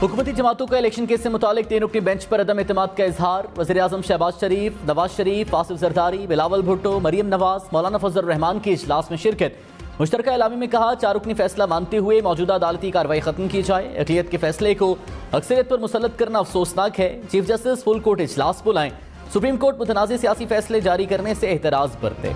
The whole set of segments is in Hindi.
हुकूमती जमातों का इलेक्शन केस से मुतालिक 3 रुकनी बेंच पर अदम एतमाद का इजहार। वज़ीर आज़म शहबाज शरीफ, नवाज शरीफ, आसिफ जरदारी, बिलावल भुट्टो, मरियम नवाज, मौलाना फजल रहमान की इजलास में शिरकत। मुश्तरका एलामी में कहा 4 रुकनी फैसला मानते हुए मौजूदा अदालती कार्रवाई खत्म की जाए। अक़लियत के फैसले को अक्सरियत पर मुसल्लत करना अफसोसनाक है। चीफ जस्टिस फुल कोर्ट इजलास बुलाएं। सुप्रीम कोर्ट मुतनाज़ सियासी फैसले जारी करने से एहतराज बरते।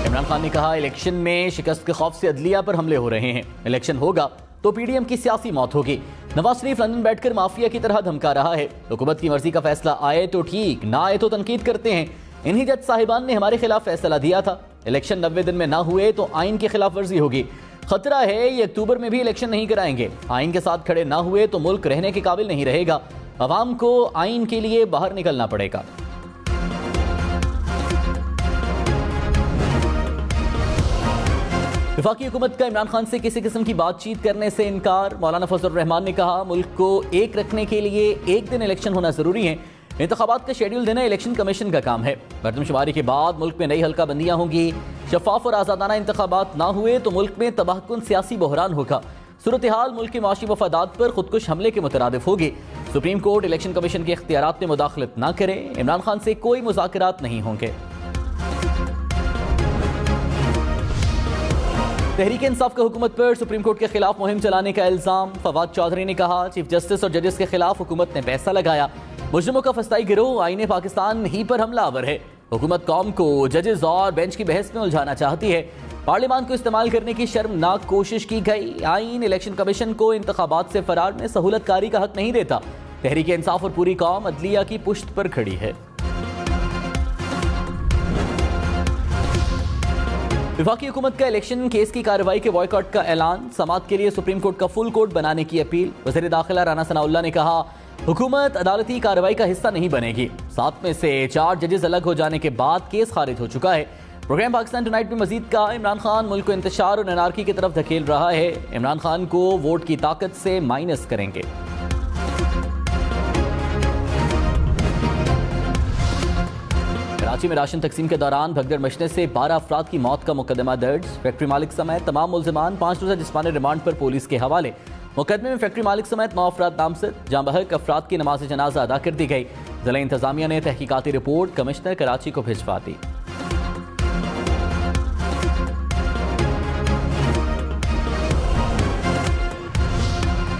इमरान खान ने कहा इलेक्शन में शिकस्त के खौफ से अदलिया पर हमले हो रहे हैं। इलेक्शन होगा तो पीडीएम की सियासी मौत होगी। नवाज शरीफ लंदन बैठकर माफिया की तरह धमका रहा है। हुकूमत की मर्जी का फैसला आए तो ठीक, ना आए तो तनकीद करते हैं। इन्हीं जज साहिबान ने हमारे खिलाफ फैसला दिया था। इलेक्शन 90 दिन में ना हुए तो आइन की खिलाफ वर्जी होगी। खतरा है ये अक्टूबर में भी इलेक्शन नहीं कराएंगे। आइन के साथ खड़े ना हुए तो मुल्क रहने के काबिल नहीं रहेगा। अवाम को आइन के लिए बाहर निकलना पड़ेगा। वफाकी हुकूमत का इमरान खान से किसी किस्म की बातचीत करने से इनकार। मौलाना फजल रहमान ने कहा मुल्क को एक रखने के लिए एक दिन इलेक्शन होना जरूरी है। इंतखाबात का शेड्यूल देना इलेक्शन कमीशन का काम है। मरदमशुमारी के बाद मुल्क में नई हल्का बंदियां होंगी। शफाफ और आज़ादाना इंतखाबात ना हुए तो मुल्क में तबाहकुन सियासी बहरान होगा। सूरत हाल मुल्क के माशी मफादात पर खुदकुश हमले के मुतरादिफ होगी। सुप्रीम कोर्ट इलेक्शन कमीशन के इख्तियारात में मुदाखलत ना करे। इमरान खान से कोई मुज़ाकरात नहीं होंगे। तहरीक इंसाफ का हुकूमत पर सुप्रीम कोर्ट के खिलाफ मुहिम चलाने का इल्जाम। फवाद चौधरी ने कहा चीफ जस्टिस और जजेस के खिलाफ हुकूमत ने पैसा लगाया। मुजरिमों का फसाई गिरोह आईने पाकिस्तान ही पर हमलावर है। हुकूमत कौम को जजेस और बेंच की बहस में उलझाना चाहती है। पार्लियामान को इस्तेमाल करने की शर्मनाक कोशिश की गई। आइन इलेक्शन कमीशन को इंतखाबात से फरार में सहूलतकारी का हक नहीं देता। तहरीक इंसाफ और पूरी कौम अदलिया की पुश्त पर खड़ी है। वफाकी हुकूमत का इलेक्शन केस की कार्रवाई के बॉयकॉट का ऐलान। समाअत के लिए सुप्रीम कोर्ट का फुल कोर्ट बनाने की अपील। वज़ीर दाखिला राना सनाउल्लाह ने कहा हुकूमत अदालती कार्रवाई का हिस्सा नहीं बनेगी। 7 में से 4 जजेस अलग हो जाने के बाद केस खारिज हो चुका है। प्रोग्राम पाकिस्तान टुनाइट में मजीद कहा इमरान खान मुल्क को इंतशार और अनारकी की तरफ धकेल रहा है। इमरान खान को वोट की ताकत से माइनस करेंगे। कराची में राशन तकसीम के दौरान भगदड़ मचने से 12 अफराद की मौत का मुकदमा दर्ज। फैक्ट्री मालिक समेत तमाम मुल्जिमान 5 रोज़ा जिस्मानी रिमांड पर पुलिस के हवाले। मुकदमे में फैक्ट्री मालिक समेत 9 अफराद नामजद। जहां बहक अफराद की नमाज जनाजा अदा कर दी गई। जिला इंतजामिया ने तहकीकाती रिपोर्ट कमिश्नर कराची को भिजवा दी।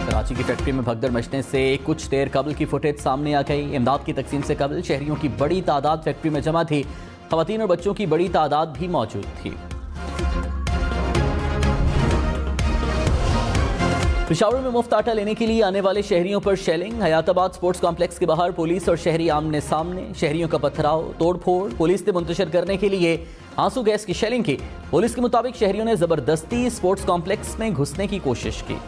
कराची की फैक्ट्री में भगदड़ मचने से कुछ देर कबल की फुटेज सामने आ गई। इमदाद की तकसीम से कबल शहरियों की बड़ी तादाद फैक्ट्री में जमा थी। खवातीन और बच्चों की बड़ी तादाद भी मौजूद थी। पेशावर में मुफ्त आटा लेने के लिए आने वाले शहरियों पर शेलिंग। हयाताबाद स्पोर्ट्स कॉम्प्लेक्स के बाहर पुलिस और शहरी आमने सामने। शहरियों का पथराव तोड़फोड़। पुलिस ने मुंतशिर करने के लिए आंसू गैस की शेलिंग की। पुलिस के मुताबिक शहरियों ने जबरदस्ती स्पोर्ट्स कॉम्प्लेक्स में घुसने की कोशिश की।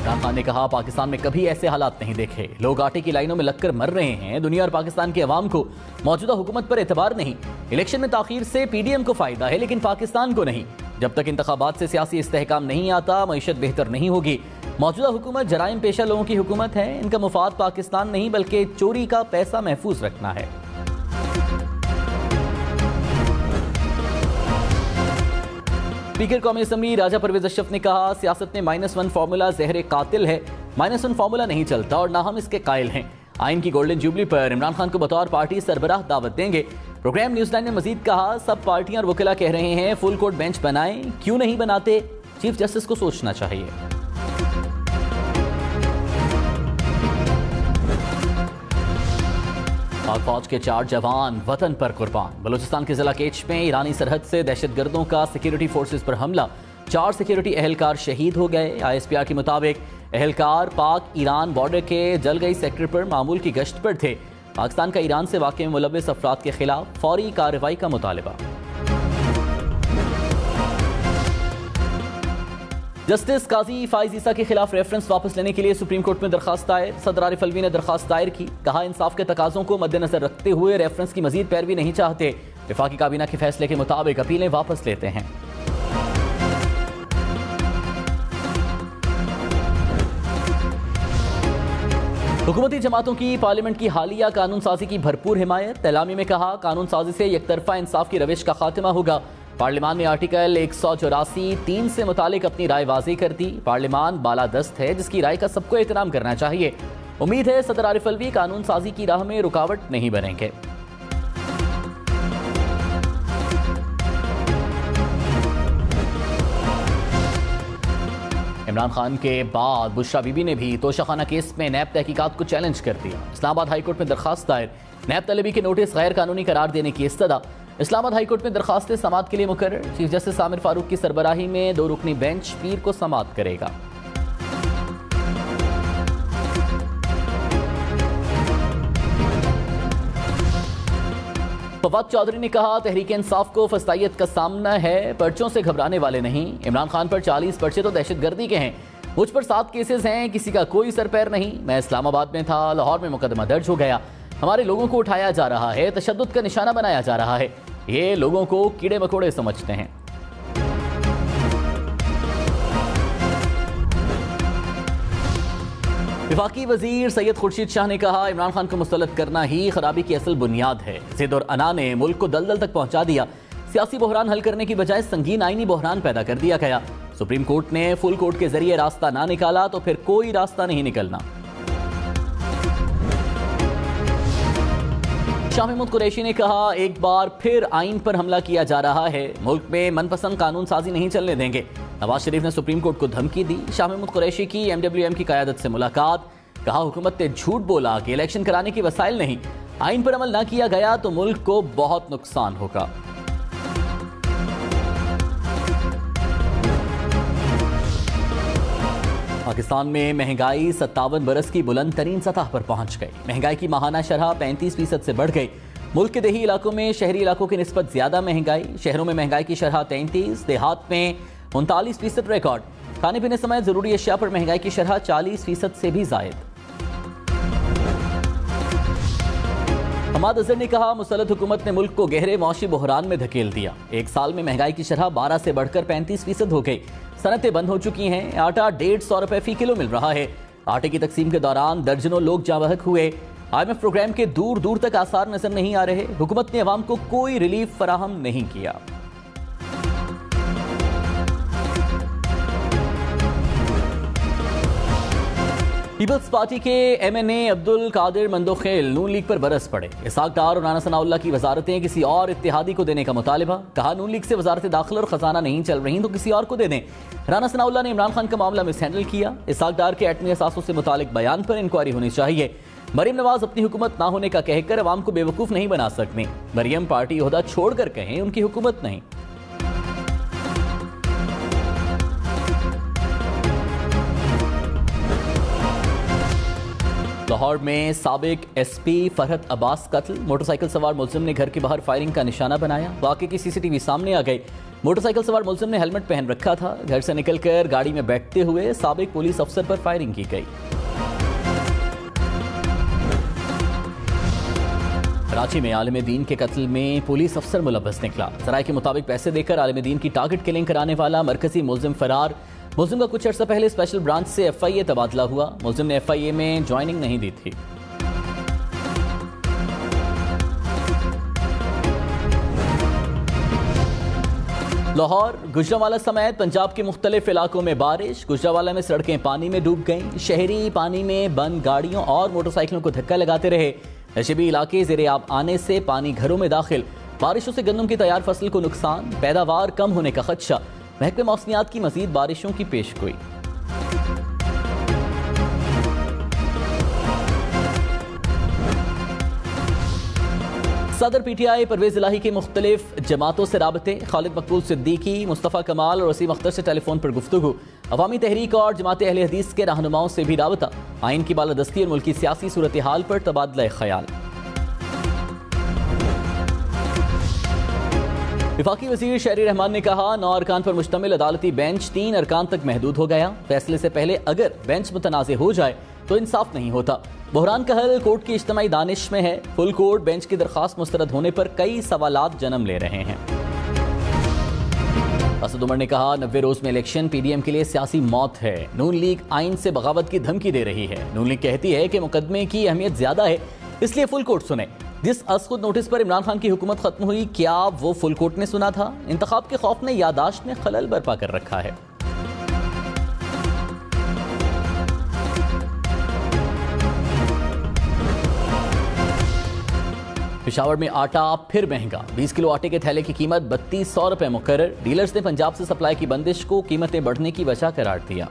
इमरान खान ने कहा पाकिस्तान में कभी ऐसे हालात नहीं देखे। लोग आटे की लाइनों में लगकर मर रहे हैं। दुनिया और पाकिस्तान के अवाम को मौजूदा हुकूमत पर एतबार नहीं। इलेक्शन में ताखीर से पीडीएम को फायदा है लेकिन पाकिस्तान को नहीं। जब तक इंतखाबात से सियासी इस्तेहकाम नहीं आता मईशत बेहतर नहीं होगी। मौजूदा हुकूमत जराइम पेशा लोगों की हुकूमत है। इनका मुफाद पाकिस्तान नहीं बल्कि चोरी का पैसा महफूज रखना है। स्पीकर कौमी असम्बली राजा परवेज अशरफ ने कहा सियासत में -1 फार्मूला जहर कातिल है। -1 फार्मूला नहीं चलता और ना हम इसके कायल हैं। आइन की गोल्डन जुबली पर इमरान खान को बतौर पार्टी सरबराह दावत देंगे। प्रोग्राम न्यूजीलैंड ने मजीद कहा सब पार्टियां और वकीला कह रहे हैं फुल कोर्ट बेंच बनाएं, क्यों नहीं बनाते? चीफ जस्टिस को सोचना चाहिए। पाक फौज के 4 जवान वतन पर कुर्बान। बलूचिस्तान के जिला केच में ईरानी सरहद से दहशतगर्दों का सिक्योरिटी फोर्सेस पर हमला। 4 सिक्योरिटी एहलकार शहीद हो गए। ISPR के मुताबिक एहलकार पाक ईरान बॉर्डर के जलगई सेक्टर पर मामूल की गश्त पर थे। पाकिस्तान का ईरान से वाक़े में मुलव्वस अफराद के खिलाफ फौरी कार्रवाई का मुतालबा। जस्टिस काजी फाइज ईसा के खिलाफ रेफरेंस वापस लेने के लिए सुप्रीम कोर्ट में दरखास्त दायर। सदर आरिफ अलवी ने दरखास्त दायर की। कहा इंसाफ के तकाजों को मद्देनजर रखते हुए रेफरेंस की मजीद पैरवी नहीं चाहते। वफाकी काबीना के फैसले के मुताबिक अपीलें वापस लेते हैं। हुकूमती जमातों की पार्लियामेंट की हालिया कानून साजी की भरपूर हिमायत। एलामी में कहा, कानून साजी से एकतरफा इंसाफ की रविश का खात्मा होगा। पार्लियामान ने आर्टिकल 184(3) से मुतालिक अपनी राय वाज़ेह कर दी। पार्लियामान बालादस्त है, जिसकी राय का सबको एहतराम करना चाहिए। उम्मीद है सदर आरिफ अलवी कानून साजी की राह में रुकावट नहीं बनेंगे। इमरान खान के बाद बुशरा बीबी ने भी तोशाखाना केस में नैब तहकीकात को चैलेंज कर दिया। इस्लामाबाद हाईकोर्ट में दरखास्त दायर, नैब तलबी के नोटिस गैर कानूनी करार देने की इस्तदा। इस्लामाबाद हाईकोर्ट में दरखास्त समाअत के लिए मुकर्रर। चीफ जस्टिस आमिर फारूक की सरबराही में 2 रुकनी बेंच पीर को समाअत करेगा। फवाद चौधरी ने कहा, तहरीक इंसाफ को फस्तायत का सामना है, पर्चों से घबराने वाले नहीं। इमरान खान पर 40 पर्चे तो दहशतगर्दी के हैं, मुझ पर 7 केसेस हैं, किसी का कोई सर पैर नहीं। मैं इस्लामाबाद में था, लाहौर में मुकदमा दर्ज हो गया। हमारे लोगों को उठाया जा रहा है, तशद्दुद का निशाना बनाया जा रहा है। ये लोगों को कीड़े मकोड़े समझते हैं। वफाकी वजीर सैयद खुर्शीद शाह ने कहा, इमरान खान को मुस्तलद करना ही खराबी की असल बुनियाद है। जिद और अना ने मुल्क को दलदल तक पहुंचा दिया। सियासी बहरान हल करने की बजाय संगीन आईनी बहरान पैदा कर दिया गया। सुप्रीम कोर्ट ने फुल कोर्ट के जरिए रास्ता ना निकाला तो फिर कोई रास्ता नहीं निकलना। शाह महमूद कुरैशी ने कहा, एक बार फिर आइन पर हमला किया जा रहा है, मुल्क में मनपसंद कानून साजी नहीं चलने देंगे। नवाज शरीफ ने सुप्रीम कोर्ट को धमकी दी। शाह महमूद कुरैशी की MWM की क़यादत से मुलाकात, कहा हुकूमत ने झूठ बोला कि इलेक्शन कराने की वसाइल नहीं। आइन पर अमल ना किया गया तो मुल्क को बहुत नुकसान होगा। पाकिस्तान में महंगाई 57 बरस की बुलंद तरीन सतह पर पहुंच गई। महंगाई की माहाना शरह 35% से बढ़ गई। मुल्क के देही इलाकों में शहरी इलाकों की निस्बत ज्यादा महंगाई। शहरों में महंगाई की शरह 33, देहात में 39% रिकॉर्ड। खाने पीने समेत जरूरी अशिया पर महंगाई की शरह 40% से भी जायद। हमाद अजहर ने कहा, मुसल्लत हुकूमत ने मुल्क को गहरे मौशी बहरान में धकेल दिया। एक साल में महंगाई की शरह 12 से बढ़कर 35% हो गई। सनतें बंद हो चुकी हैं। आटा 150 रुपए फी किलो मिल रहा है। आटे की तकसीम के दौरान दर्जनों लोग जाँ बहक हुए। IMF प्रोग्राम के दूर दूर तक आसार नजर नहीं आ रहे। हुकूमत ने अवाम को कोई रिलीफ फराहम नहीं किया। पीपल्स पार्टी के MNA अब्दुल कादिर मंदोखेल नून लीग पर बरस पड़े। इसहाक डार और राना सनाउल्लाह की वजारतें किसी और इत्तेहादी को देने का मुतालिबा। कहा, नून लीग से वजारत दाखिला और खजाना नहीं चल रही तो किसी और को दे दें। राना सनाउल्लाह ने इमरान खान का मामला मिस हैंडल किया। इसहाक डार के एटमी असासों से मुतालिक बयान पर इंक्वायरी होनी चाहिए। मरियम नवाज अपनी हुकूमत ना होने का कहकर अवाम को बेवकूफ नहीं बना सकती। मरियम पार्टी ओहदा छोड़कर कहें, उनकी हुकूमत नहीं। लाहौर में साबिक SP फरहत अब्बास कत्ल। मोटरसाइकिल सवार मुलजिम ने घर के बाहर फायरिंग का निशाना बनाया। वाक़े की CCTV सामने आ गई। मोटरसाइकिल सवार मुलजिम ने हेलमेट पहन रखा था। घर से निकलकर गाड़ी में बैठते हुए साबिक पुलिस अफसर पर फायरिंग की गई। कराची में आलिम दीन के कत्ल में पुलिस अफसर मुलव्वस निकला। सराय के मुताबिक पैसे देकर आलिम दीन की टारगेट किलिंग कराने वाला मरकजी मुलजिम फरार। मुलजिम का कुछ अर्सा पहले स्पेशल ब्रांच से FIA तबादला हुआ। मुलजिम ने FIA में ज्वाइनिंग नहीं दी थी। लाहौर, गुजरावाला समेत पंजाब के मुख्तलिफ इलाकों में बारिश। गुजरावाला में सड़कें पानी में डूब गईं। शहरी पानी में बंद गाड़ियों और मोटरसाइकिलों को धक्का लगाते रहे। नशीबी इलाके ज़ेरे आब आने से पानी घरों में दाखिल। बारिशों से गंदम की तैयार फसल को नुकसान, पैदावार कम होने का खदशा। महकमे मौसमियात की मजीद बारिशों की पेशगोई। सदर PTI परवेज इलाही के मुख्तलिफ जमातों से राबते। खालिद मकबूल सिद्दीकी, मुस्तफ़ा कमाल और वसीम अख्तर से टेलीफोन पर गुफ्तगू। अवामी तहरीक और जमात अहले हदीस के रहनुमाओं से भी राबता। आइन की बालादस्ती और मुल्की सियासी सूरत हाल पर तबादला ख्याल। वफाकी वज़ीर शहरी रहमान ने कहा, 9 अरकान पर मुश्तमिल अदालती बेंच 3 अरकान तक महदूद हो गया। फैसले से पहले अगर बेंच मुतनाज़ हो जाए तो इंसाफ नहीं होता। बहरान का हल कोर्ट की इज्तिमाई दानिश में है। फुल कोर्ट बेंच की दरखास्त मुस्तरद होने पर कई सवालात जन्म ले रहे हैं। असद उमर ने कहा 90 रोज में इलेक्शन पीडीएम के लिए सियासी मौत है। नून लीग आइन से बगावत की धमकी दे रही है। नून लीग कहती है कि मुकदमे की अहमियत ज्यादा है, इसलिए फुल कोर्ट सुने। जिस असखुद नोटिस पर इमरान खान की हुकूमत खत्म हुई, क्या वो फुल कोर्ट ने सुना था? इंतखाब के खौफ ने यादाश्त में खलल बर्पा कर रखा है। पिशावर में आटा फिर महंगा। 20 किलो आटे के थैले की कीमत 3200 रुपए मुकर्रर। डीलर्स ने पंजाब से सप्लाई की बंदिश को कीमतें बढ़ने की वजह करार दिया।